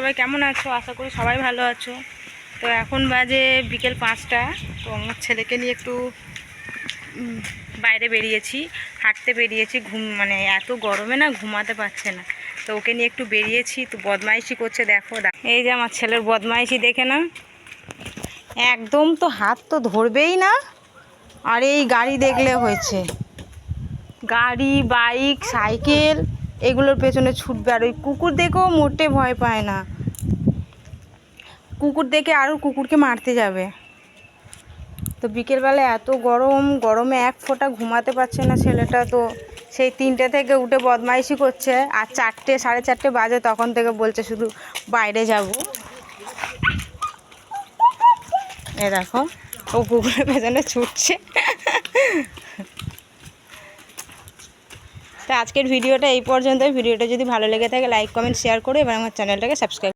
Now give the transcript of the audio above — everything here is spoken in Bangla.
সবাই কেমন আছো? আশা করি সবাই ভালো আছো। তো এখন বাজে বিকেল 5টা। তো আমার ছেলেকে নিয়ে একটু বাইরে বেরিয়েছি, হাঁটতে বেরিয়েছি। মানে এত গরমে না ঘুমাতে পারছে না, তো ওকে নিয়ে একটু বেরিয়েছি। তো বদমাইশি করছে, দেখো এই যে আমার ছেলের বদমাইশি দেখে না, একদম তো হাত তো ধরবেই না। আর এই গাড়ি দেখলে হয়েছে, গাড়ি বাইক সাইকেল এগুলোর পেছনে ছুটবে। আর ওই কুকুর দেখেও মোটে ভয় পায় না, কুকুর দেখে আরও কুকুরকে মারতে যাবে। তো বিকেলবেলা এত গরমে এক ফোঁটা ঘুমাতে পারছে না ছেলেটা। তো সেই 3টে থেকে উঠে বদমাইশি করছে, আর 4টে 4:30 বাজে তখন থেকে বলছে শুধু বাইরে যাব। এ দেখো ও কুকুরের পেছনে ছুটছে। তো আজকের ভিডিওটা এই পর্যন্ত। ভিডিওটা যদি ভালো লেগে থাকে লাইক কমেন্ট শেয়ার করে এবার আমার চ্যানেলটাকে সাবস্ক্রাইব